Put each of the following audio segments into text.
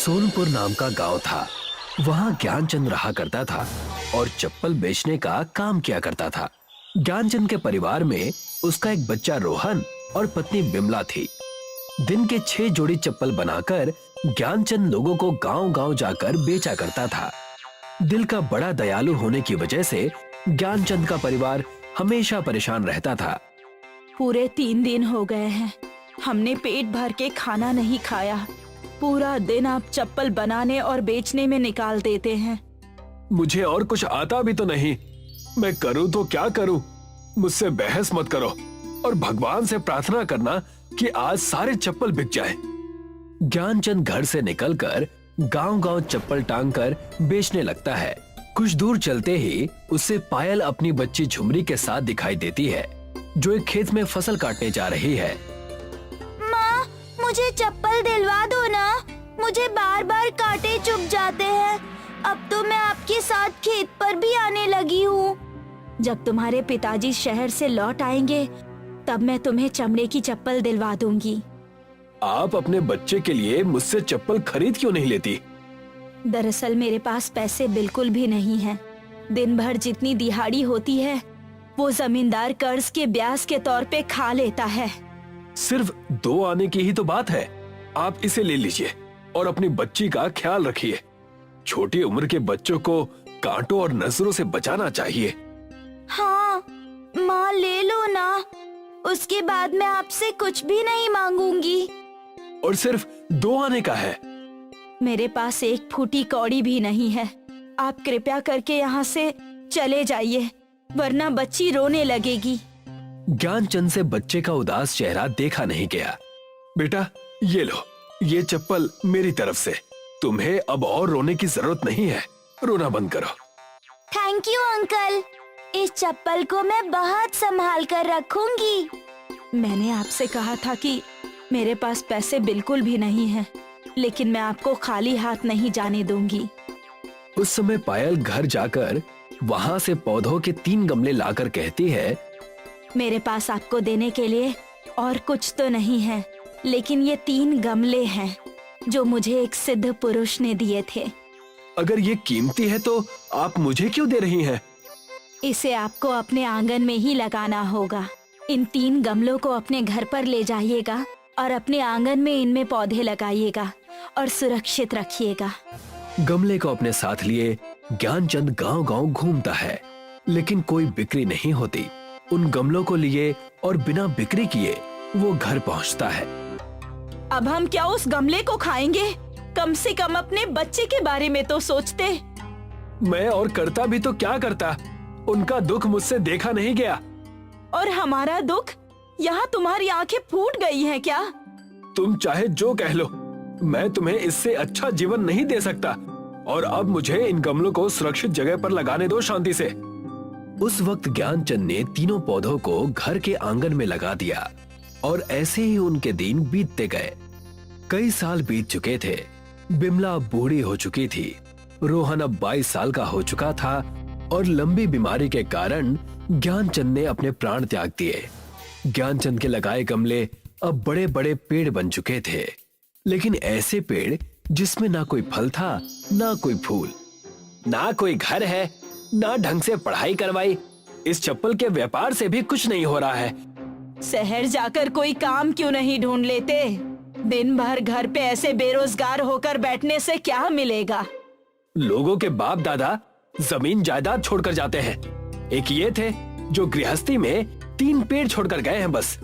सोनपुर नाम का गांव था। वहाँ ज्ञानचंद रहा करता था और चप्पल बेचने का काम किया करता था। ज्ञानचंद के परिवार में उसका एक बच्चा रोहन और पत्नी बिमला थी। दिन के 6 जोड़ी चप्पल बनाकर ज्ञानचंद लोगों को गांव-गांव जाकर बेचा करता था। दिल का बड़ा दयालु होने की वजह से ज्ञानचंद का परिवार हमेशा परेशान रहता था। पूरे 3 दिन हो गए हैं, हमने पेट भर के खाना नहीं खाया। पूरा दिन आप चप्पल बनाने और बेचने में निकाल देते हैं। मुझे और कुछ आता भी तो नहीं, मैं करूं तो क्या करूं? मुझसे बहस मत करो और भगवान से प्रार्थना करना कि आज सारे चप्पल बिक जाएं। ज्ञानचंद घर से निकलकर गांव-गांव चप्पल टांग कर बेचने लगता है। कुछ दूर चलते ही उसे पायल अपनी बच्ची झुमरी के साथ दिखाई देती है, जो एक खेत में फसल काटने जा रही है। माँ, मुझे चप्पल दिलवा दो ना, मुझे बार बार कांटे चुभ जाते हैं। अब तो मैं आपके साथ खेत पर भी आने लगी हूँ। जब तुम्हारे पिताजी शहर से लौट आएंगे, तब मैं तुम्हें चमड़े की चप्पल दिलवा दूंगी। आप अपने बच्चे के लिए मुझसे चप्पल खरीद क्यों नहीं लेती? दरअसल मेरे पास पैसे बिल्कुल भी नहीं हैं। दिन भर जितनी दिहाड़ी होती है, वो जमींदार कर्ज के ब्याज के तौर पे खा लेता है। सिर्फ 2 आने की ही तो बात है। आप इसे ले लीजिए और अपनी बच्ची का ख्याल रखिए। छोटी उम्र के बच्चों को कांटों और नजरों से बचाना चाहिए। हाँ माँ, ले लो ना, उसके बाद मैं आपसे कुछ भी नहीं मांगूंगी। और सिर्फ 2 आने का है। मेरे पास एक फूटी कौड़ी भी नहीं है। आप कृपया करके यहाँ से चले जाइए, वरना बच्ची रोने लगेगी। ज्ञानचंद से बच्चे का उदास चेहरा देखा नहीं गया। बेटा, ये लो, ये चप्पल मेरी तरफ से। तुम्हें अब और रोने की जरूरत नहीं है। रोना बंद करो। थैंक यू अंकल, इस चप्पल को मैं बहुत संभाल कर रखूंगी। मैंने आपसे कहा था कि मेरे पास पैसे बिल्कुल भी नहीं हैं, लेकिन मैं आपको खाली हाथ नहीं जाने दूंगी। उस समय पायल घर जाकर वहाँ से पौधों के 3 गमले लाकर कहती है, मेरे पास आपको देने के लिए और कुछ तो नहीं है, लेकिन ये 3 गमले हैं जो मुझे एक सिद्ध पुरुष ने दिए थे। अगर ये कीमती है तो आप मुझे क्यों दे रही हैं? इसे आपको अपने आंगन में ही लगाना होगा। इन 3 गमलों को अपने घर पर ले जाइएगा और अपने आंगन में इनमें पौधे लगाइएगा और सुरक्षित रखिएगा। गमले को अपने साथ लिए ज्ञानचंद गांव-गांव घूमता है, लेकिन कोई बिक्री नहीं होती। उन गमलों को लिए और बिना बिक्री किए वो घर पहुंचता है। अब हम क्या उस गमले को खाएंगे? कम से कम अपने बच्चे के बारे में तो सोचते। मैं और करता भी तो क्या करता, उनका दुख मुझसे देखा नहीं गया। और हमारा दुख? यहाँ तुम्हारी आंखें फूट गई हैं क्या? तुम चाहे जो कह लो, मैं तुम्हें इससे अच्छा जीवन नहीं दे सकता। और अब मुझे इन गमलों को सुरक्षित जगह पर लगाने दो शांति से। उस वक्त ज्ञानचंद ने तीनों पौधों को घर के आंगन में लगा दिया और ऐसे ही उनके दिन बीतते गए। कई साल बीत चुके थे। बिमला अब बूढ़ी हो चुकी थी। रोहन अब 22 साल का हो चुका था और लंबी बीमारी के कारण ज्ञानचंद ने अपने प्राण त्याग दिए। ज्ञानचंद के लगाए गमले अब बड़े बड़े पेड़ बन चुके थे, लेकिन ऐसे पेड़ जिसमें ना कोई फल था, ना कोई फूल, ना कोई घर है, ना ढंग से पढ़ाई करवाई। इस चप्पल के व्यापार से भी कुछ नहीं हो रहा है। शहर जाकर कोई काम क्यों नहीं ढूंढ लेते? दिन भर घर पे ऐसे बेरोजगार होकर बैठने से क्या मिलेगा? लोगों के बाप दादा जमीन जायदाद छोड़कर जाते हैं। एक ये थे जो गृहस्थी में 3 पेड़ छोड़कर गए हैं बस।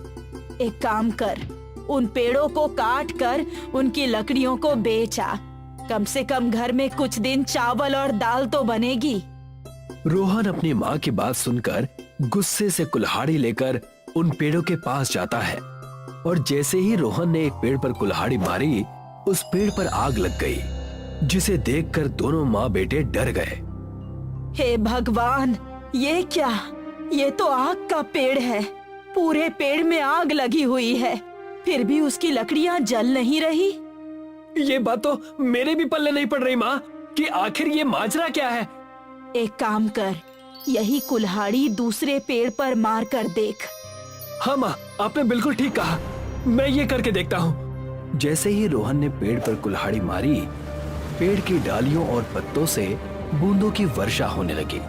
एक काम कर, उन पेड़ों को काट कर उनकी लकड़ियों को बेचा। कम से कम घर में कुछ दिन चावल और दाल तो बनेगी। रोहन अपनी माँ की बात सुनकर गुस्से से कुल्हाड़ी लेकर उन पेड़ों के पास जाता है और जैसे ही रोहन ने एक पेड़ पर कुल्हाड़ी मारी, उस पेड़ पर आग लग गई, जिसे देखकर दोनों माँ बेटे डर गए। हे भगवान, ये क्या? ये तो आग का पेड़ है। पूरे पेड़ में आग लगी हुई है, फिर भी उसकी लकड़ियां जल नहीं रही। ये बात तो मेरे भी पल्ले नहीं पड़ रही माँ कि आखिर ये माजरा क्या है। एक काम कर, यही कुल्हाड़ी दूसरे पेड़ पर मार कर देख। हाँ माँ, आपने बिल्कुल ठीक कहा, मैं ये करके देखता हूँ। जैसे ही रोहन ने पेड़ पर कुल्हाड़ी मारी, पेड़ की डालियों और पत्तों से बूंदों की वर्षा होने लगी।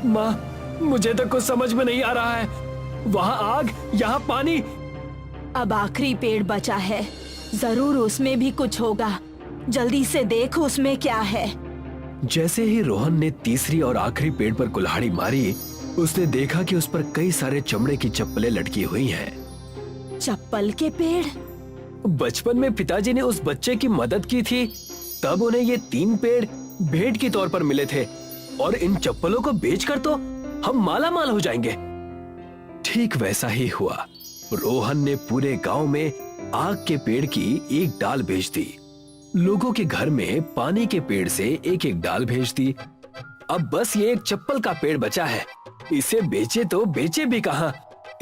माँ, मुझे तो कुछ समझ में नहीं आ रहा है। वहाँ आग, यहाँ पानी। अब आखिरी पेड़ बचा है, जरूर उसमें भी कुछ होगा। जल्दी से देख उसमें क्या है। जैसे ही रोहन ने तीसरी और आखिरी पेड़ पर कुल्हाड़ी मारी, उसने देखा कि उस पर कई सारे चमड़े की चप्पलें लटकी हुई हैं। चप्पल के पेड़? बचपन में पिताजी ने उस बच्चे की मदद की थी, तब उन्हें ये 3 पेड़ भेंट के तौर पर मिले थे, और इन चप्पलों को बेचकर तो हम माला माल हो जाएंगे। ठीक वैसा ही हुआ। रोहन ने पूरे गांव में आग के पेड़ की एक डाल भेज दी। लोगों के घर में पानी के पेड़ से एक एक डाल भेज दी। अब बस ये एक चप्पल का पेड़ बचा है। इसे बेचे तो बेचे भी कहाँ?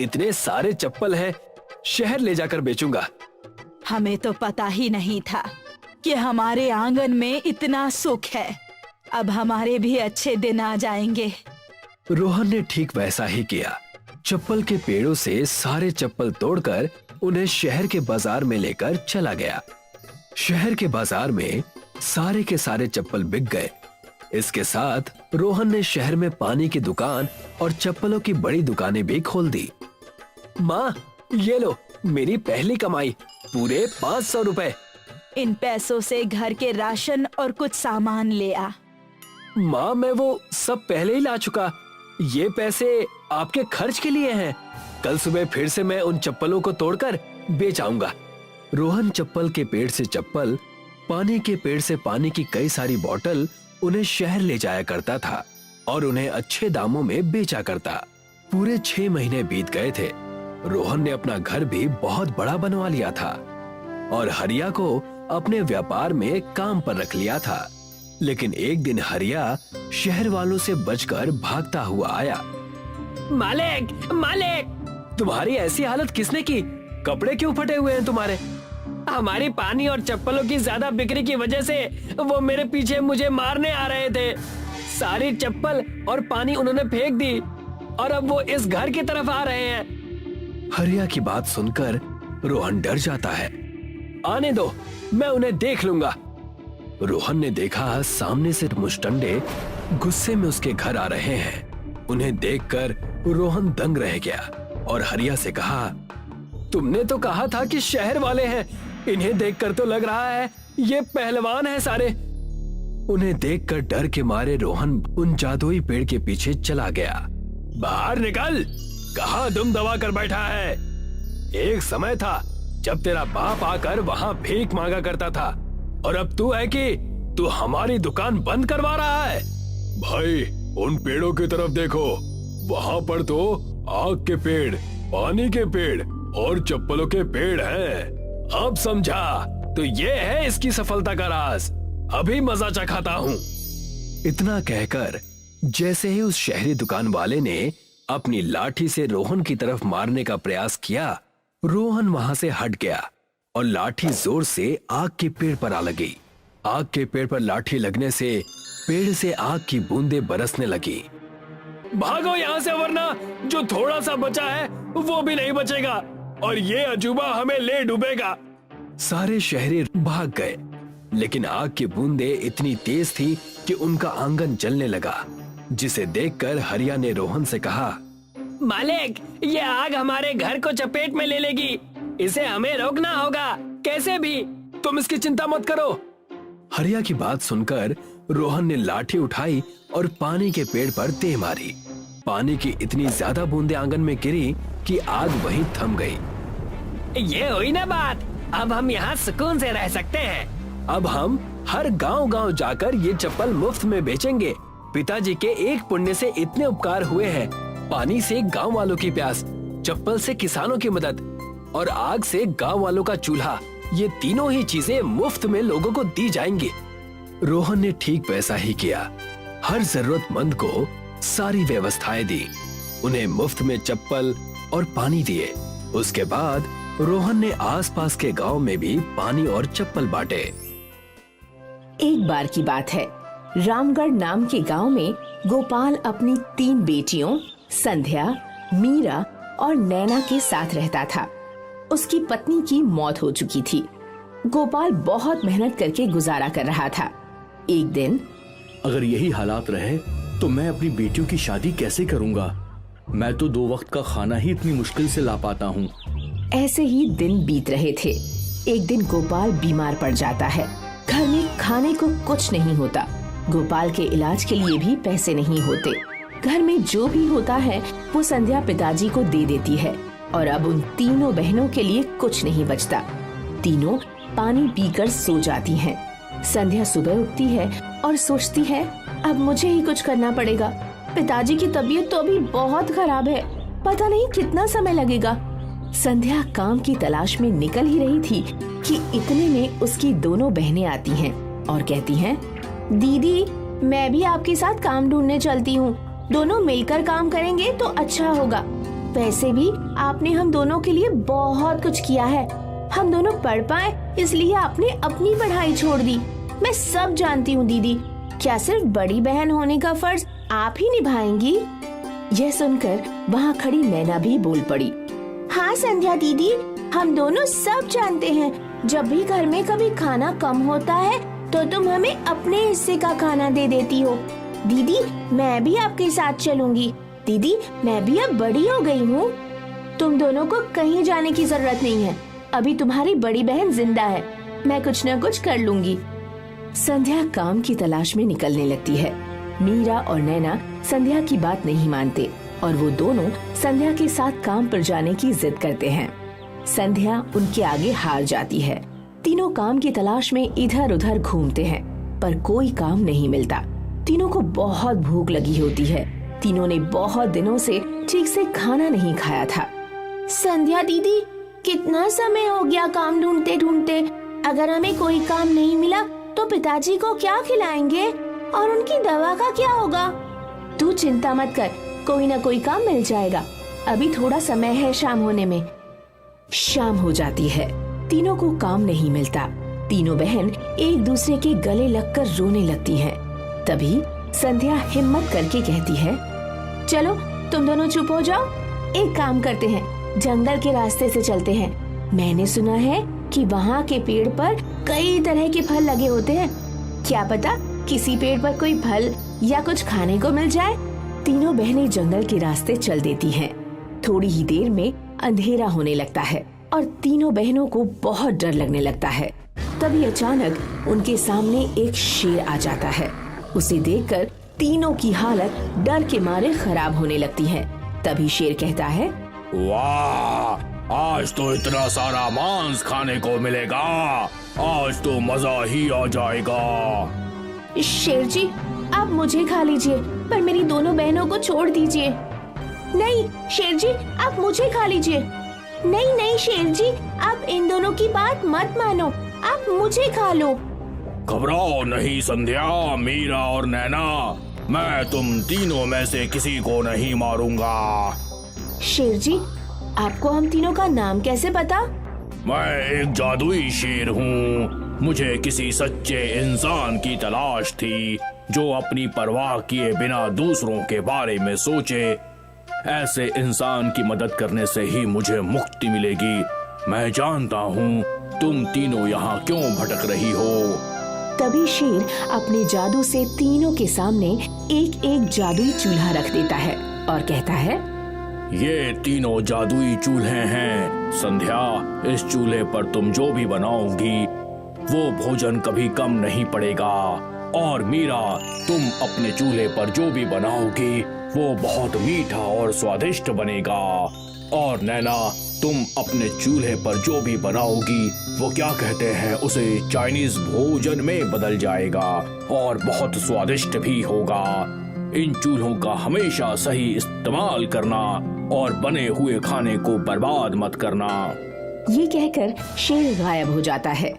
इतने सारे चप्पल हैं, शहर ले जाकर बेचूंगा। हमें तो पता ही नहीं था कि हमारे आंगन में इतना सुख है। अब हमारे भी अच्छे दिन आ जाएंगे। रोहन ने ठीक वैसा ही किया। चप्पल के पेड़ों से सारे चप्पल तोड़कर उन्हें शहर के बाजार में लेकर चला गया। शहर के बाजार में सारे के सारे चप्पल बिक गए। इसके साथ रोहन ने शहर में पानी की दुकान और चप्पलों की बड़ी दुकानें भी खोल दी। माँ, ये लो मेरी पहली कमाई, पूरे 500 रुपए। इन पैसों से घर के राशन और कुछ सामान ले आ। माँ, मैं वो सब पहले ही ला चुका। ये पैसे आपके खर्च के लिए हैं। कल सुबह फिर से मैं उन चप्पलों को तोड़कर बेच आऊंगा। रोहन चप्पल के पेड़ से चप्पल, पानी के पेड़ से पानी की कई सारी बोतल उन्हें शहर ले जाया करता था और उन्हें अच्छे दामों में बेचा करता। पूरे 6 महीने बीत गए थे। रोहन ने अपना घर भी बहुत बड़ा बनवा लिया था और हरिया को अपने व्यापार में काम पर रख लिया था। लेकिन एक दिन हरिया शहर वालों से बचकर भागता हुआ आया। मालिक, मालिक, तुम्हारी ऐसी हालत किसने की? कपड़े क्यों फटे हुए हैं तुम्हारे? हमारी पानी और चप्पलों की ज्यादा बिक्री की वजह से वो मेरे पीछे मुझे मारने आ रहे थे। सारी चप्पल और पानी उन्होंने फेंक दी और अब वो इस घर की तरफ आ रहे हैं। हरिया की बात सुनकर रोहन डर जाता है। आने दो, मैं उन्हें देख लूंगा। रोहन ने देखा सामने से मुस्टंडे गुस्से में उसके घर आ रहे हैं। उन्हें देखकर रोहन दंग रह गया और हरिया से कहा, तुमने तो कहा था कि शहर वाले हैं। इन्हें देखकर तो लग रहा है ये पहलवान है सारे। उन्हें देखकर डर के मारे रोहन उन जादुई पेड़ के पीछे चला गया। बाहर निकल, कहाँ दुम दबा कर बैठा है? एक समय था जब तेरा बाप आकर वहाँ भीख मांगा करता था और अब तू है कि तू हमारी दुकान बंद करवा रहा है। भाई, उन पेड़ों की तरफ देखो, वहाँ पर तो आग के पेड़, पानी के पेड़ और चप्पलों के पेड़ हैं। अब समझा? तो ये है इसकी सफलता का राज। अभी मजा चखाता हूँ। इतना कहकर जैसे ही उस शहरी दुकान वाले ने अपनी लाठी से रोहन की तरफ मारने का प्रयास किया, रोहन वहां से हट गया और लाठी जोर से आग के पेड़ पर आ लगी। आग के पेड़ पर लाठी लगने से पेड़ से आग की बूंदें बरसने लगी। भागो यहाँ से, वरना जो थोड़ा सा बचा है वो भी नहीं बचेगा और ये अजूबा हमें ले डूबेगा। सारे शहरी भाग गए, लेकिन आग की बूंदें इतनी तेज थी कि उनका आंगन जलने लगा, जिसे देखकर हरिया ने रोहन से कहा, मालिक, ये आग हमारे घर को चपेट में ले लेगी। इसे हमें रोकना होगा कैसे भी। तुम इसकी चिंता मत करो। हरिया की बात सुनकर रोहन ने लाठी उठाई और पानी के पेड़ पर दे मारी। पानी की इतनी ज्यादा बूंदें आंगन में गिरी कि आग वहीं थम गई। ये हुई ना बात, अब हम यहाँ सुकून से रह सकते हैं। अब हम हर गांव-गांव जाकर ये चप्पल मुफ्त में बेचेंगे। पिताजी के एक पुण्य से इतने उपकार हुए हैं। पानी से गांव वालों की प्यास, चप्पल से किसानों की मदद और आग से गांव वालों का चूल्हा, ये तीनों ही चीजें मुफ्त में लोगों को दी जाएंगी। रोहन ने ठीक वैसा ही किया। हर जरूरतमंद को सारी व्यवस्थाएं दी, उन्हें मुफ्त में चप्पल और पानी दिए। उसके बाद रोहन ने आसपास के गांव में भी पानी और चप्पल बांटे। एक बार की बात है, रामगढ़ नाम के गांव में गोपाल अपनी 3 बेटियों संध्या, मीरा और नैना के साथ रहता था। उसकी पत्नी की मौत हो चुकी थी। गोपाल बहुत मेहनत करके गुजारा कर रहा था। एक दिन अगर यही हालात रहे तो मैं अपनी बेटियों की शादी कैसे करूंगा? मैं तो 2 वक्त का खाना ही इतनी मुश्किल से ला पाता हूँ। ऐसे ही दिन बीत रहे थे। एक दिन गोपाल बीमार पड़ जाता है। घर में खाने को कुछ नहीं होता। गोपाल के इलाज के लिए भी पैसे नहीं होते। घर में जो भी होता है वो संध्या पिताजी को दे देती है और अब उन तीनों बहनों के लिए कुछ नहीं बचता। तीनों पानी पीकर सो जाती हैं। संध्या सुबह उठती है और सोचती है अब मुझे ही कुछ करना पड़ेगा। पिताजी की तबीयत तो अभी बहुत खराब है, पता नहीं कितना समय लगेगा। संध्या काम की तलाश में निकल ही रही थी कि इतने में उसकी दोनों बहनें आती हैं और कहती हैं, दीदी मैं भी आपके साथ काम ढूंढने चलती हूँ, दोनों मिलकर काम करेंगे तो अच्छा होगा। वैसे भी आपने हम दोनों के लिए बहुत कुछ किया है, हम दोनों पढ़ पाए इसलिए आपने अपनी पढ़ाई छोड़ दी। मैं सब जानती हूँ दीदी, क्या सिर्फ बड़ी बहन होने का फर्ज आप ही निभाएंगी? यह सुनकर वहाँ खड़ी नैना भी बोल पड़ी, हाँ संध्या दीदी, हम दोनों सब जानते हैं, जब भी घर में कभी खाना कम होता है तो तुम हमें अपने हिस्से का खाना दे देती हो। दीदी मैं भी आपके साथ चलूंगी। दीदी मैं भी अब बड़ी हो गई हूँ, तुम दोनों को कहीं जाने की जरूरत नहीं है, अभी तुम्हारी बड़ी बहन जिंदा है, मैं कुछ न कुछ कर लूंगी। संध्या काम की तलाश में निकलने लगती है। मीरा और नैना संध्या की बात नहीं मानते और वो दोनों संध्या के साथ काम पर जाने की जिद करते हैं। संध्या उनके आगे हार जाती है। तीनों काम की तलाश में इधर उधर घूमते हैं पर कोई काम नहीं मिलता। तीनों को बहुत भूख लगी होती है। तीनों ने बहुत दिनों से ठीक से खाना नहीं खाया था। संध्या दीदी कितना समय हो गया काम ढूंढते ढूंढते, अगर हमें कोई काम नहीं मिला तो पिताजी को क्या खिलाएंगे और उनकी दवा का क्या होगा? तू चिंता मत कर, कोई ना कोई काम मिल जाएगा, अभी थोड़ा समय है शाम होने में। शाम हो जाती है, तीनों को काम नहीं मिलता। तीनों बहन एक दूसरे के गले लगकर रोने लगती हैं। तभी संध्या हिम्मत करके कहती है, चलो तुम दोनों चुप हो जाओ, एक काम करते हैं, जंगल के रास्ते से चलते हैं। मैंने सुना है कि वहाँ के पेड़ पर कई तरह के फल लगे होते हैं, क्या पता किसी पेड़ पर कोई फल या कुछ खाने को मिल जाए। तीनों बहनें जंगल के रास्ते चल देती हैं। थोड़ी ही देर में अंधेरा होने लगता है और तीनों बहनों को बहुत डर लगने लगता है। तभी अचानक उनके सामने एक शेर आ जाता है। उसे देखकर तीनों की हालत डर के मारे खराब होने लगती है। तभी शेर कहता है, वाह, आज तो इतना सारा मांस खाने को मिलेगा, आज तो मजा ही आ जाएगा। शेर जी आप मुझे खा लीजिए पर मेरी दोनों बहनों को छोड़ दीजिए। नहीं शेर जी आप मुझे खा लीजिए। नहीं नहीं शेर जी आप इन दोनों की बात मत मानो, आप मुझे खा लो। घबराओ नहीं संध्या, मीरा और नैना, मैं तुम तीनों में से किसी को नहीं मारूंगा। शेर जी आपको हम तीनों का नाम कैसे पता? मैं एक जादुई शेर हूँ। मुझे किसी सच्चे इंसान की तलाश थी जो अपनी परवाह किए बिना दूसरों के बारे में सोचे। ऐसे इंसान की मदद करने से ही मुझे मुक्ति मिलेगी। मैं जानता हूँ तुम तीनों यहाँ क्यों भटक रही हो। तभी शेर अपने जादू से तीनों के सामने एक एक जादुई चूल्हा रख देता है और कहता है, ये तीनों जादुई चूल्हे हैं। संध्या, इस चूल्हे पर तुम जो भी बनाओगी वो भोजन कभी कम नहीं पड़ेगा। और मीरा, तुम अपने चूल्हे पर जो भी बनाओगी वो बहुत मीठा और स्वादिष्ट बनेगा। और नैना, तुम अपने चूल्हे पर जो भी बनाओगी वो क्या कहते हैं उसे चाइनीज भोजन में बदल जाएगा और बहुत स्वादिष्ट भी होगा। इन चूल्हों का हमेशा सही इस्तेमाल करना और बने हुए खाने को बर्बाद मत करना। ये कहकर शेर गायब हो जाता है।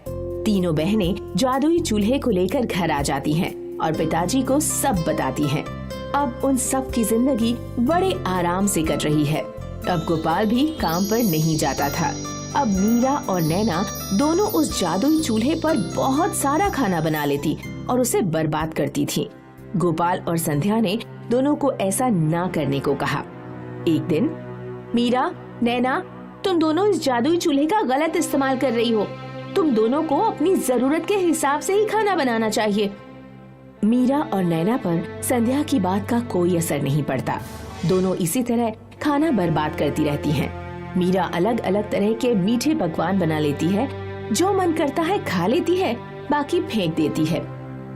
तीनों बहनें जादुई चूल्हे को लेकर घर आ जाती हैं और पिताजी को सब बताती हैं। अब उन सब की जिंदगी बड़े आराम से कट रही है। अब गोपाल भी काम पर नहीं जाता था। अब मीरा और नैना दोनों उस जादुई चूल्हे पर बहुत सारा खाना बना लेती और उसे बर्बाद करती थी। गोपाल और संध्या ने दोनों को ऐसा ना करने को कहा। एक दिन, मीरा, नैना, तुम दोनों इस जादुई चूल्हे का गलत इस्तेमाल कर रही हो। तुम दोनों को अपनी जरूरत के हिसाब से ही खाना बनाना चाहिए। मीरा और नैना पर संध्या की बात का कोई असर नहीं पड़ता। दोनों इसी तरह खाना बर्बाद करती रहती हैं। मीरा अलग अलग तरह के मीठे पकवान बना लेती है, जो मन करता है खा लेती है, बाकी फेंक देती है।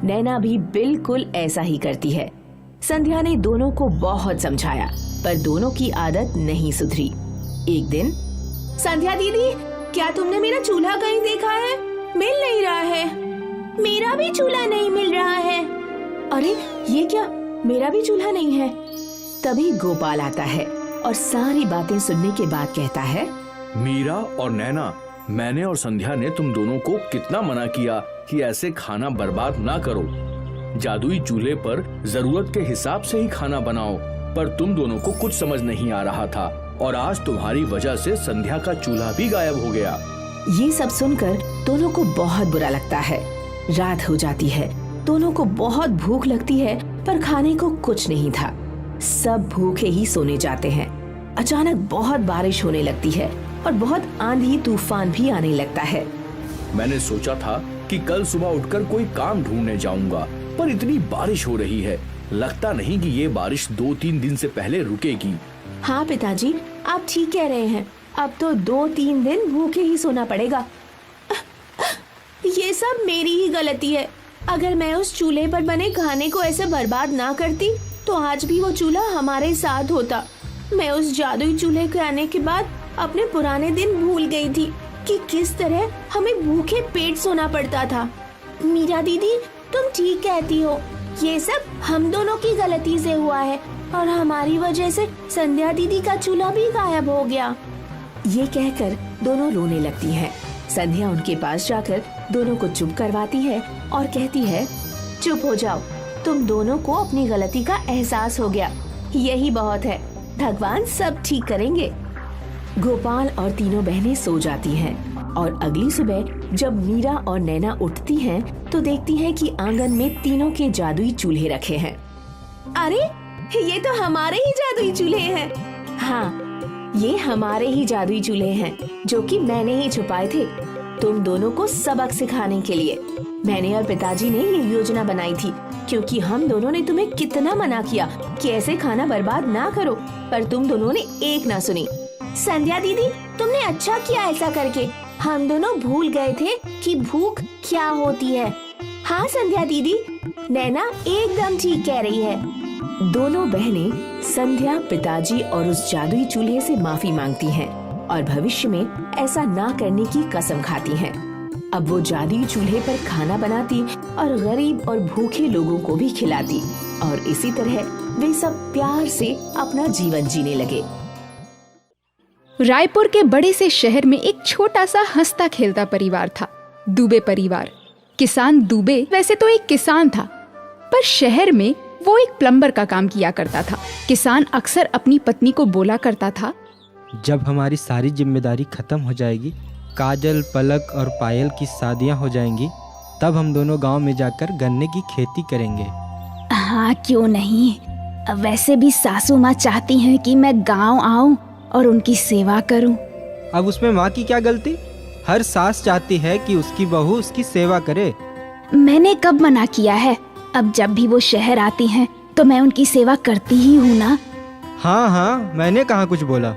नैना भी बिल्कुल ऐसा ही करती है। संध्या ने दोनों को बहुत समझाया, पर दोनों की आदत नहीं सुधरी। एक दिन, संध्या दीदी, क्या तुमने मेरा चूल्हा कहीं देखा है? मिल नहीं रहा है। मेरा भी चूल्हा नहीं मिल रहा है। अरे ये क्या, मेरा भी चूल्हा नहीं है। तभी गोपाल आता है और सारी बातें सुनने के बाद कहता है, मीरा और नैना, मैंने और संध्या ने तुम दोनों को कितना मना किया कि ऐसे खाना बर्बाद ना करो। जादुई चूल्हे पर जरूरत के हिसाब से ही खाना बनाओ, पर तुम दोनों को कुछ समझ नहीं आ रहा था और आज तुम्हारी वजह से संध्या का चूल्हा भी गायब हो गया। ये सब सुनकर दोनों को बहुत बुरा लगता है। रात हो जाती है, दोनों को बहुत भूख लगती है, पर खाने को कुछ नहीं था। सब भूखे ही सोने जाते हैं। अचानक बहुत बारिश होने लगती है और बहुत आंधी तूफान भी आने लगता है। मैंने सोचा था कि कल सुबह उठकर कोई काम ढूंढने जाऊंगा, पर इतनी बारिश हो रही है, लगता नहीं कि ये बारिश 2-3 दिन से पहले रुकेगी। हाँ पिताजी, आप ठीक कह रहे हैं। अब तो 2-3 दिन भूखे ही सोना पड़ेगा। ये सब मेरी ही गलती है। अगर मैं उस चूल्हे पर बने खाने को ऐसे बर्बाद ना करती तो आज भी वो चूल्हा हमारे साथ होता। मैं उस जादुई चूल्हे के आने के बाद अपने पुराने दिन भूल गई थी कि किस तरह हमें भूखे पेट सोना पड़ता था। मीरा दीदी, तुम ठीक कहती हो। ये सब हम दोनों की गलती से हुआ है और हमारी वजह से संध्या दीदी का चूल्हा भी गायब हो गया। ये कहकर दोनों रोने लगती हैं। संध्या उनके पास जाकर दोनों को चुप करवाती है और कहती है, चुप हो जाओ, तुम दोनों को अपनी गलती का एहसास हो गया, यही बहुत है। भगवान सब ठीक करेंगे। गोपाल और तीनों बहनें सो जाती हैं और अगली सुबह जब मीरा और नैना उठती हैं तो देखती हैं कि आंगन में तीनों के जादुई चूल्हे रखे हैं। अरे ये तो हमारे ही जादुई चूल्हे हैं। हाँ, ये हमारे ही जादुई चूल्हे हैं जो कि मैंने ही छुपाए थे तुम दोनों को सबक सिखाने के लिए। मैंने और पिताजी ने ये योजना बनाई थी क्योंकि हम दोनों ने तुम्हें कितना मना किया कि ऐसे खाना बर्बाद ना करो, पर तुम दोनों ने एक ना सुनी। संध्या दीदी, तुमने अच्छा किया ऐसा करके। हम दोनों भूल गए थे कि भूख क्या होती है। हाँ संध्या दीदी, नैना एकदम ठीक कह रही है। दोनों बहनें संध्या, पिताजी और उस जादुई चूल्हे से माफी मांगती हैं और भविष्य में ऐसा ना करने की कसम खाती हैं। अब वो जादुई चूल्हे पर खाना बनाती और गरीब और भूखे लोगों को भी खिलाती और इसी तरह वे सब प्यार से अपना जीवन जीने लगे। रायपुर के बड़े से शहर में एक छोटा सा हंसता खेलता परिवार था, दुबे परिवार। किसान दुबे वैसे तो एक किसान था, पर शहर में वो एक प्लम्बर का काम किया करता था। किसान अक्सर अपनी पत्नी को बोला करता था, जब हमारी सारी जिम्मेदारी खत्म हो जाएगी, काजल, पलक और पायल की शादियां हो जाएंगी, तब हम दोनों गांव में जाकर गन्ने की खेती करेंगे। हाँ क्यों नहीं। वैसे भी सासू माँ चाहती हैं कि मैं गांव आऊं और उनकी सेवा करूं। अब उसमें माँ की क्या गलती? हर सास चाहती है कि उसकी बहू उसकी सेवा करे। मैंने कब मना किया है? अब जब भी वो शहर आती हैं तो मैं उनकी सेवा करती ही हूँ ना। हाँ हाँ, मैंने कहाँ कुछ बोला।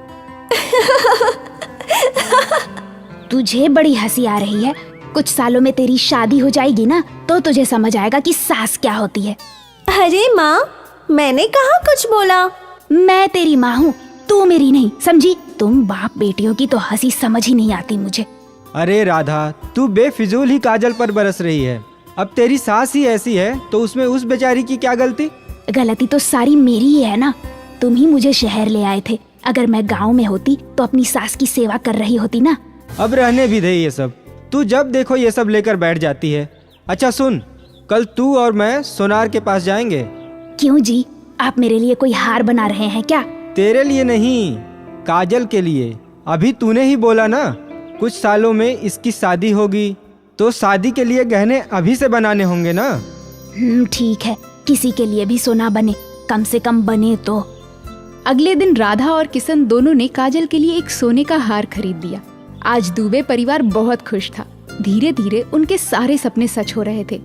तुझे बड़ी हंसी आ रही है। कुछ सालों में तेरी शादी हो जाएगी ना, तो तुझे समझ आएगा कि सास क्या होती है। अरे माँ, मैंने कहाँ कुछ बोला। मैं तेरी माँ हूँ, तू मेरी नहीं, समझी? तुम बाप बेटियों की तो हंसी समझ ही नहीं आती मुझे। अरे राधा, तू बेफिजूल ही काजल पर बरस रही है। अब तेरी सास ही ऐसी है तो उसमें उस बेचारी की क्या गलती? गलती तो सारी मेरी ही है ना। तुम ही मुझे शहर ले आए थे। अगर मैं गांव में होती तो अपनी सास की सेवा कर रही होती ना। अब रहने भी दे ये सब। तू जब देखो ये सब लेकर बैठ जाती है। अच्छा सुन, कल तू और मैं सोनार के पास जाएंगे। क्यों जी, आप मेरे लिए कोई हार बना रहे हैं क्या? तेरे लिए नहीं, काजल के लिए। अभी तूने ही बोला ना, कुछ सालों में इसकी शादी होगी, तो शादी के लिए गहने अभी से बनाने होंगे ना। ठीक है, किसी के लिए भी सोना बने, कम से कम बने तो। अगले दिन राधा और किशन दोनों ने काजल के लिए एक सोने का हार खरीद दिया। आज दुबे परिवार बहुत खुश था। धीरे धीरे उनके सारे सपने सच हो रहे थे।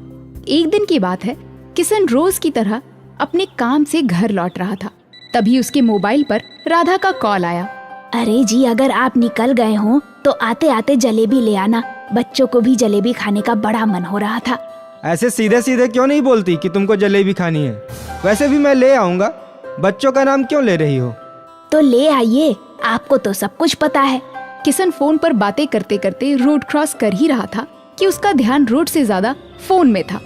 एक दिन की बात है, किशन रोज की तरह अपने काम से घर लौट रहा था। तभी उसके मोबाइल पर राधा का कॉल आया। अरे जी, अगर आप निकल गए हो तो आते आते जलेबी ले आना। बच्चों को भी जलेबी खाने का बड़ा मन हो रहा था। ऐसे सीधे सीधे क्यों नहीं बोलती कि तुमको जलेबी खानी है? वैसे भी मैं ले आऊंगा। बच्चों का नाम क्यों ले रही हो? तो ले आइए, आपको तो सब कुछ पता है। किशन फोन पर बातें करते करते रोड क्रॉस कर ही रहा था कि उसका ध्यान रोड से ज्यादा फोन में था।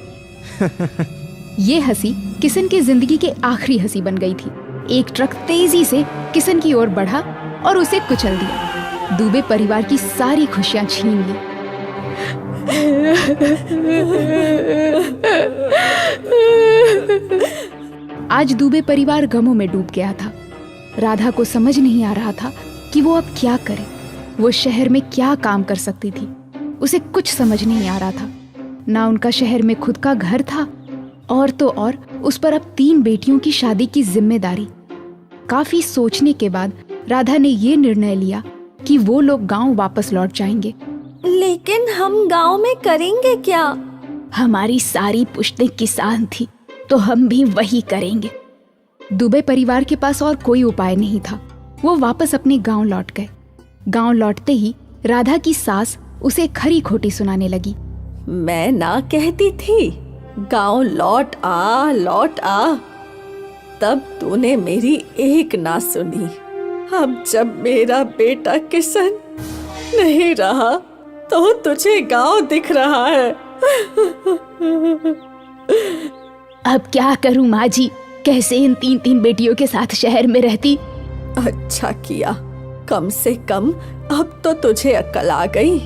ये हंसी किशन की जिंदगी की आखिरी हंसी बन गई थी। एक ट्रक तेजी से किशन की ओर बढ़ा और उसे कुचल दिया। दुबे परिवार की सारी खुशियां छीन ली। आज दुबे परिवार गमों में डूब गया था। राधा को समझ नहीं आ रहा था कि वो अब क्या करे। वो शहर में क्या काम कर सकती थी, उसे कुछ समझ नहीं आ रहा था। ना उनका शहर में खुद का घर था और तो और उस पर अब 3 बेटियों की शादी की जिम्मेदारी। काफी सोचने के बाद राधा ने ये निर्णय लिया कि वो लोग गांव वापस लौट जाएंगे। लेकिन हम गांव में करेंगे क्या? हमारी सारी पुश्तें किसान थी, तो हम भी वही करेंगे। दुबे परिवार के पास और कोई उपाय नहीं था। वो वापस अपने गांव लौट गए। गांव लौटते ही राधा की सास उसे खरी खोटी सुनाने लगी। मैं ना कहती थी गांव लौट आ, तब तूने मेरी एक ना सुनी। अब जब मेरा बेटा किशन नहीं रहा तो तुझे गांव दिख रहा है। अब क्या करूं माँ जी, कैसे इन 3 बेटियों के साथ शहर में रहती। अच्छा किया, कम से कम अब तो तुझे अक्ल आ गई।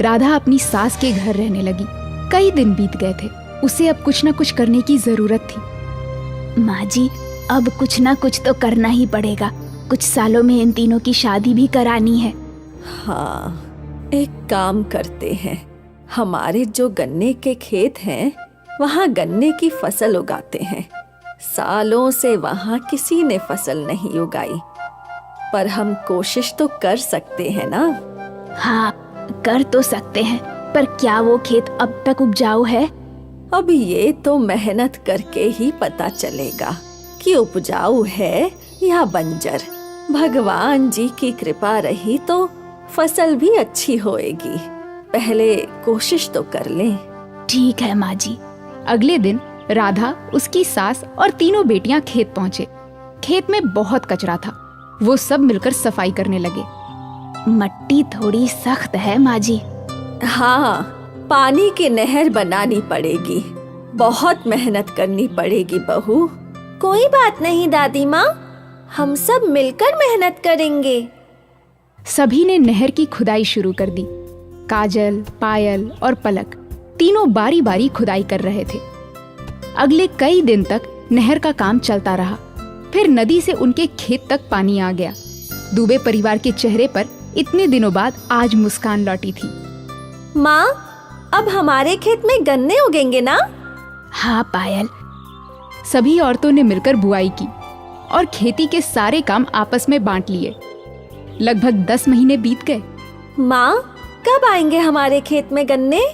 राधा अपनी सास के घर रहने लगी। कई दिन बीत गए थे। उसे अब कुछ न कुछ करने की जरूरत थी। माँ जी, अब कुछ ना कुछ तो करना ही पड़ेगा। कुछ सालों में इन तीनों की शादी भी करानी है। हाँ, एक काम करते हैं। हमारे जो गन्ने के खेत हैं, वहाँ गन्ने की फसल उगाते हैं। सालों से वहाँ किसी ने फसल नहीं उगाई, पर हम कोशिश तो कर सकते हैं ना। हाँ, कर तो सकते हैं, पर क्या वो खेत अब तक उपजाऊ है? अब ये तो मेहनत करके ही पता चलेगा कि उपजाऊ है या बंजर। भगवान जी की कृपा रही तो फसल भी अच्छी होएगी। पहले कोशिश तो कर लें। ठीक है माँ जी। अगले दिन राधा, उसकी सास और 3 बेटियां खेत पहुंचे। खेत में बहुत कचरा था। वो सब मिलकर सफाई करने लगे। मट्टी थोड़ी सख्त है माँ जी। हाँ, पानी की नहर बनानी पड़ेगी। बहुत मेहनत करनी पड़ेगी बहू। कोई बात नहीं दादी माँ, हम सब मिलकर मेहनत करेंगे। सभी ने नहर की खुदाई शुरू कर दी। काजल, पायल और पलक तीनों बारी बारी खुदाई कर रहे थे। अगले कई दिन तक नहर का काम चलता रहा। फिर नदी से उनके खेत तक पानी आ गया। दुबे परिवार के चेहरे पर इतने दिनों बाद आज मुस्कान लौटी थी। माँ, अब हमारे खेत में गन्ने उगेंगे ना? हाँ पायल। सभी औरतों ने मिलकर बुआई की और खेती के सारे काम आपस में बांट लिए। लगभग 10 महीने बीत गए। माँ, कब आएंगे हमारे खेत में गन्ने?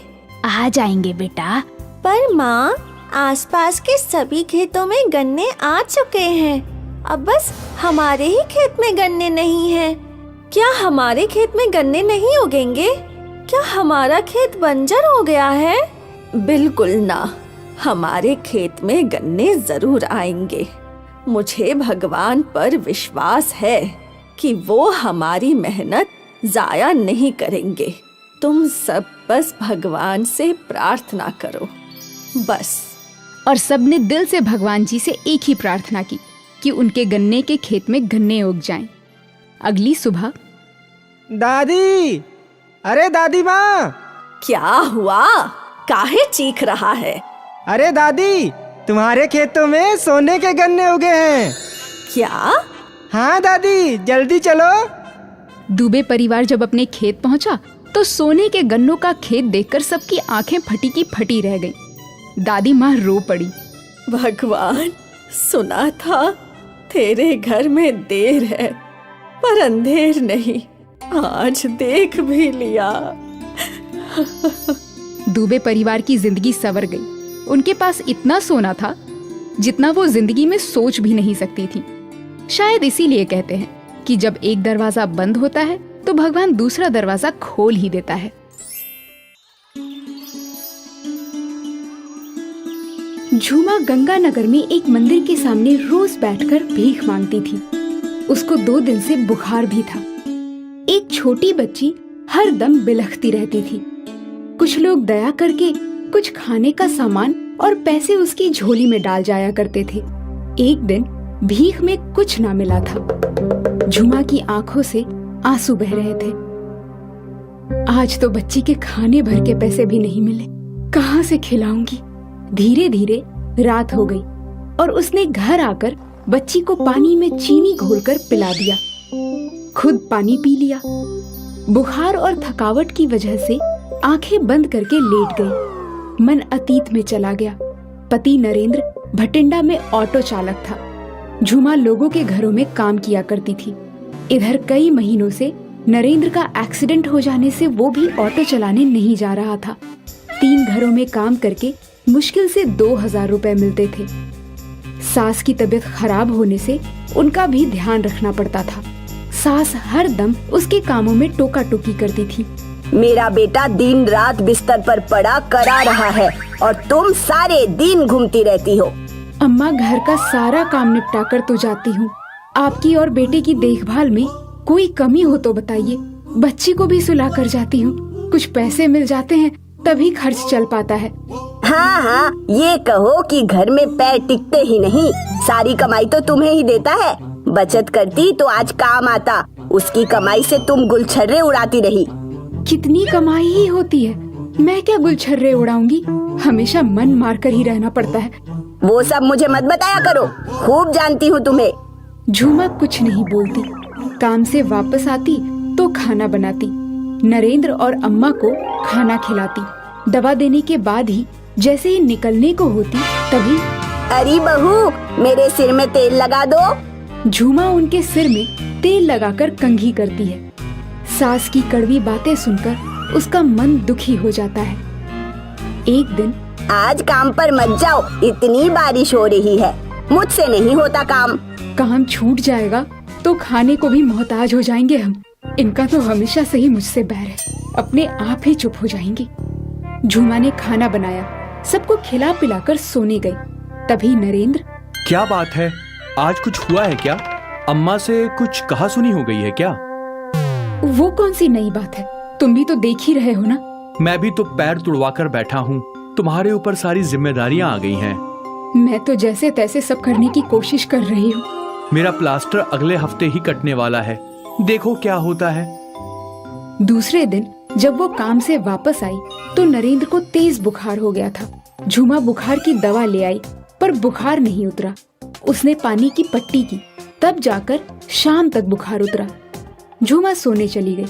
आ जाएंगे बेटा। पर माँ, आसपास के सभी खेतों में गन्ने आ चुके हैं। अब बस हमारे ही खेत में गन्ने नहीं हैं। क्या हमारे खेत में गन्ने नहीं उगेंगे? क्या हमारा खेत बंजर हो गया है? बिल्कुल ना, हमारे खेत में गन्ने जरूर आएंगे। मुझे भगवान पर विश्वास है कि वो हमारी मेहनत जाया नहीं करेंगे। तुम सब बस भगवान से प्रार्थना करो, बस। और सबने दिल से भगवान जी से एक ही प्रार्थना की कि उनके गन्ने के खेत में गन्ने उग जाएं। अगली सुबह, दादी, अरे दादी माँ। क्या हुआ? काहे चीख रहा है? अरे दादी, तुम्हारे खेतों में सोने के गन्ने उगे हैं। क्या? हाँ दादी, जल्दी चलो। दुबे परिवार जब अपने खेत पहुंचा तो सोने के गन्नों का खेत देखकर सबकी आंखें फटी की फटी रह गईं। दादी माँ रो पड़ी। भगवान, सुना था तेरे घर में देर है, पर अंधेर नहीं। आज देख भी लिया। दुबे परिवार की जिंदगी संवर गई। उनके पास इतना सोना था जितना वो जिंदगी में सोच भी नहीं सकती थी। शायद इसीलिए कहते हैं कि जब एक दरवाजा बंद होता है तो भगवान दूसरा दरवाजा खोल ही देता है। झूमा गंगानगर में एक मंदिर के सामने रोज बैठकर भीख मांगती थी। उसको 2 दिन से बुखार भी था। एक छोटी बच्ची हर दम बिलखती रहती थी। कुछ लोग दया करके कुछ खाने का सामान और पैसे उसकी झोली में डाल जाया करते थे। एक दिन भीख में कुछ ना मिला था। झूमा की आंखों से आंसू बह रहे थे। आज तो बच्ची के खाने भर के पैसे भी नहीं मिले, कहाँ से खिलाऊंगी। धीरे धीरे रात हो गई और उसने घर आकर बच्ची को पानी में चीनी घोलकर पिला दिया। खुद पानी पी लिया। बुखार और थकावट की वजह से आंखें बंद करके लेट गई। मन अतीत में चला गया। पति नरेंद्र भटिंडा में ऑटो चालक था। झूमा लोगों के घरों में काम किया करती थी। इधर कई महीनों से नरेंद्र का एक्सीडेंट हो जाने से वो भी ऑटो चलाने नहीं जा रहा था। 3 घरों में काम करके मुश्किल से 2000 रुपए मिलते थे। सास की तबीयत खराब होने से उनका भी ध्यान रखना पड़ता था। सास हर दम उसके कामों में टोका टोकी करती थी। मेरा बेटा दिन रात बिस्तर पर पड़ा करा रहा है और तुम सारे दिन घूमती रहती हो। अम्मा, घर का सारा काम निपटा कर तो जाती हूँ। आपकी और बेटे की देखभाल में कोई कमी हो तो बताइए। बच्ची को भी सुला कर जाती हूँ। कुछ पैसे मिल जाते हैं तभी खर्च चल पाता है। हाँ, ये कहो कि घर में पैर टिकते ही नहीं। सारी कमाई तो तुम्हें ही देता है। बचत करती तो आज काम आता। उसकी कमाई से तुम गुलछर्रे उड़ाती रही। कितनी कमाई ही होती है, मैं क्या गुलछर्रे उड़ाऊंगी। हमेशा मन मार कर ही रहना पड़ता है। वो सब मुझे मत बताया करो, खूब जानती हूँ तुम्हें। झूमा कुछ नहीं बोलती। काम से वापस आती तो खाना बनाती, नरेंद्र और अम्मा को खाना खिलाती। दवा देने के बाद ही जैसे ही निकलने को होती तभी, अरे बहू, मेरे सिर में तेल लगा दो। झूमा उनके सिर में तेल लगाकर कंघी करती है। सास की कड़वी बातें सुनकर उसका मन दुखी हो जाता है। एक दिन, आज काम पर मत जाओ, इतनी बारिश हो रही है, मुझसे नहीं होता काम। काम छूट जाएगा तो खाने को भी मोहताज हो जाएंगे हम। इनका तो हमेशा से ही मुझसे बैर है, अपने आप ही चुप हो जाएंगे। झूमा ने खाना बनाया, सबको खिला पिलाकर सोने गई। तभी नरेंद्र, क्या बात है, आज कुछ हुआ है क्या? अम्मा से कुछ कहा सुनी हो गई है क्या? वो कौन सी नई बात है, तुम भी तो देख ही रहे हो ना। मैं भी तो पैर तुड़वा कर बैठा हूँ, तुम्हारे ऊपर सारी जिम्मेदारियाँ आ गई हैं। मैं तो जैसे तैसे सब करने की कोशिश कर रही हूँ। मेरा प्लास्टर अगले हफ्ते ही कटने वाला है, देखो क्या होता है। दूसरे दिन जब वो काम से वापस आई तो नरेंद्र को तेज बुखार हो गया था। झूमा बुखार की दवा ले आई पर बुखार नहीं उतरा। उसने पानी की पट्टी की, तब जाकर शाम तक बुखार उतरा। झूमा सोने चली गई।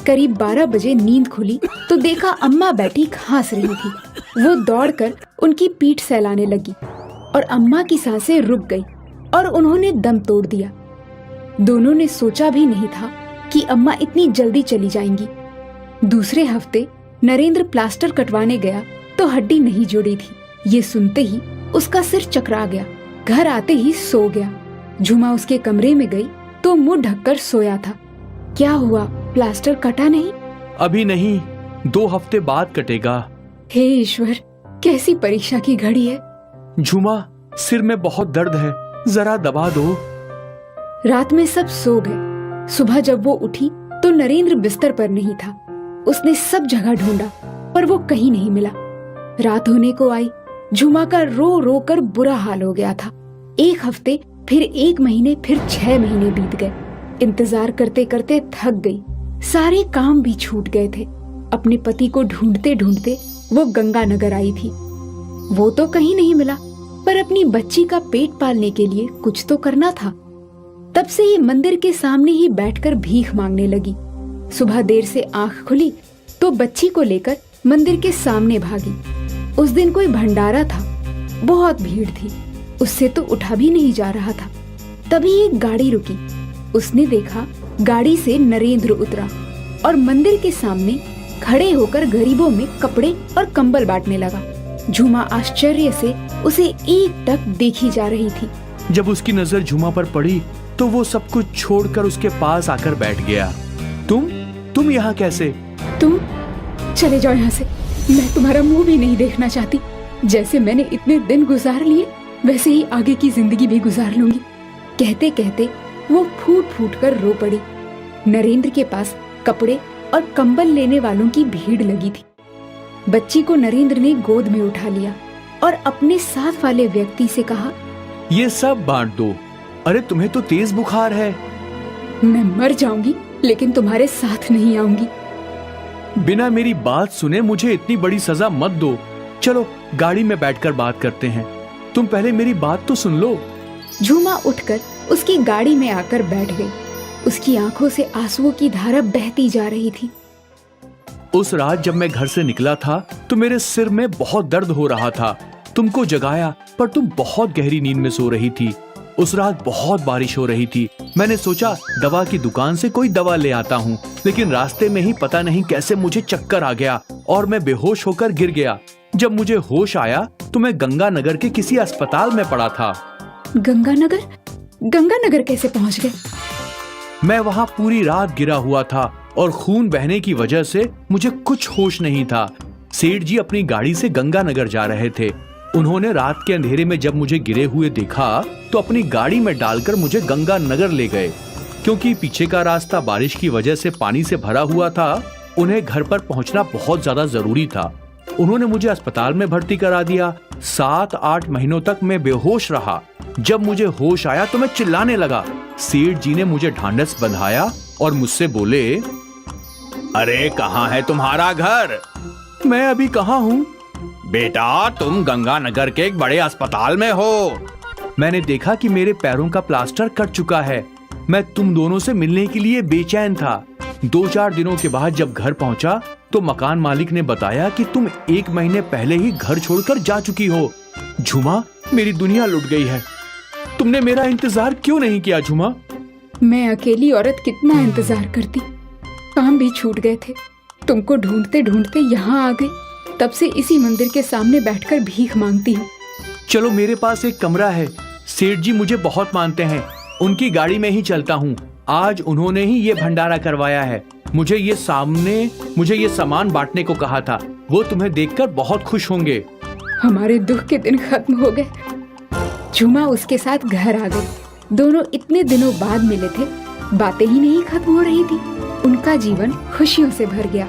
करीब 12 बजे नींद खुली तो देखा अम्मा बैठी खांस रही थी। वो दौड़कर उनकी पीठ सहलाने लगी और अम्मा की सांसें रुक गई और उन्होंने दम तोड़ दिया। दोनों ने सोचा भी नहीं था कि अम्मा इतनी जल्दी चली जाएंगी। दूसरे हफ्ते नरेंद्र प्लास्टर कटवाने गया तो हड्डी नहीं जुड़ी थी। ये सुनते ही उसका सिर चकरा गया। घर आते ही सो गया। झूमा उसके कमरे में गई तो मुंह ढककर सोया था। क्या हुआ, प्लास्टर कटा नहीं? अभी नहीं, 2 हफ्ते बाद कटेगा। हे ईश्वर, कैसी परीक्षा की घड़ी है। झूमा, सिर में बहुत दर्द है, जरा दबा दो। रात में सब सो गए। सुबह जब वो उठी तो नरेंद्र बिस्तर पर नहीं था। उसने सब जगह ढूंढा पर वो कहीं नहीं मिला। रात होने को आई। झूमा का रो रो कर बुरा हाल हो गया था। 1 हफ्ते, फिर 1 महीने, फिर 6 महीने बीत गए। इंतजार करते करते थक गई। सारे काम भी छूट गए थे। अपने पति को ढूंढते ढूंढते वो गंगानगर आई थी। वो तो कहीं नहीं मिला, पर अपनी बच्ची का पेट पालने के लिए कुछ तो करना था। तब से ये मंदिर के सामने ही बैठकर भीख मांगने लगी। सुबह देर से आंख खुली तो बच्ची को लेकर मंदिर के सामने भागी। उस दिन कोई भंडारा था, बहुत भीड़ थी, उससे तो उठा भी नहीं जा रहा था। तभी एक गाड़ी रुकी। उसने देखा, गाड़ी से नरेंद्र उतरा और मंदिर के सामने खड़े होकर गरीबों में कपड़े और कंबल बांटने लगा। झूमा आश्चर्य से उसे एकटक देखी जा रही थी। जब उसकी नजर झूमा पर पड़ी तो वो सब कुछ छोड़कर उसके पास आकर बैठ गया। तुम यहाँ कैसे? तुम चले जाओ यहाँ से, मैं तुम्हारा मुंह भी नहीं देखना चाहती। जैसे मैंने इतने दिन गुजार लिए वैसे ही आगे की जिंदगी भी गुजार लूंगी। कहते कहते वो फूट फूट कर रो पड़ी। नरेंद्र के पास कपड़े और कंबल लेने वालों की भीड़ लगी थी। बच्ची को नरेंद्र ने गोद में उठा लिया और अपने साथ वाले व्यक्ति से कहा, ये सब बांट दो। अरे तुम्हें तो तेज बुखार है। मैं मर जाऊंगी लेकिन तुम्हारे साथ नहीं आऊंगी। बिना मेरी बात सुने मुझे इतनी बड़ी सजा मत दो। चलो गाड़ी में बैठकर बात करते हैं। तुम पहले मेरी बात तो सुन लो। झूमा उठकर उसकी गाड़ी में आकर बैठ गई। उसकी आंखों से आंसुओं की धारा बहती जा रही थी। उस रात जब मैं घर से निकला था तो मेरे सिर में बहुत दर्द हो रहा था। तुमको जगाया पर तुम बहुत गहरी नींद में सो रही थी। उस रात बहुत बारिश हो रही थी। मैंने सोचा दवा की दुकान से कोई दवा ले आता हूँ, लेकिन रास्ते में ही पता नहीं कैसे मुझे चक्कर आ गया और मैं बेहोश होकर गिर गया। जब मुझे होश आया तो मैं गंगानगर के किसी अस्पताल में पड़ा था। गंगानगर कैसे पहुँच गए? मैं वहाँ पूरी रात गिरा हुआ था और खून बहने की वजह से मुझे कुछ होश नहीं था। सेठ जी अपनी गाड़ी से गंगानगर जा रहे थे। उन्होंने रात के अंधेरे में जब मुझे गिरे हुए देखा तो अपनी गाड़ी में डालकर मुझे गंगानगर ले गए। क्योंकि पीछे का रास्ता बारिश की वजह से पानी से भरा हुआ था, उन्हें घर पर पहुंचना बहुत ज्यादा जरूरी था। उन्होंने मुझे अस्पताल में भर्ती करा दिया। 7-8 महीनों तक मैं बेहोश रहा। जब मुझे होश आया तो मैं चिल्लाने लगा। सेठ जी ने मुझे ढांढस बंधाया और मुझसे बोले, अरे कहाँ है तुम्हारा घर? मैं अभी कहाँ हूँ? बेटा तुम गंगानगर के एक बड़े अस्पताल में हो। मैंने देखा कि मेरे पैरों का प्लास्टर कट चुका है। मैं तुम दोनों से मिलने के लिए बेचैन था। 2-4 दिनों के बाद जब घर पहुंचा तो मकान मालिक ने बताया कि तुम 1 महीने पहले ही घर छोड़कर जा चुकी हो। झूमा, मेरी दुनिया लुट गई है। तुमने मेरा इंतजार क्यों नहीं किया झूमा? मैं अकेली औरत कितना इंतजार करती। काम भी छूट गए थे। तुमको ढूंढते ढूंढते यहाँ आ गई। तब से इसी मंदिर के सामने बैठकर भीख मांगती हूँ। चलो मेरे पास एक कमरा है। सेठ जी मुझे बहुत मानते हैं। उनकी गाड़ी में ही चलता हूँ। आज उन्होंने ही ये भंडारा करवाया है। मुझे ये सामान बांटने को कहा था। वो तुम्हें देखकर बहुत खुश होंगे। हमारे दुख के दिन खत्म हो गए। झूमा उसके साथ घर आ गई। दोनों इतने दिनों बाद मिले थे, बातें ही नहीं खत्म हो रही थी। उनका जीवन खुशियों से भर गया।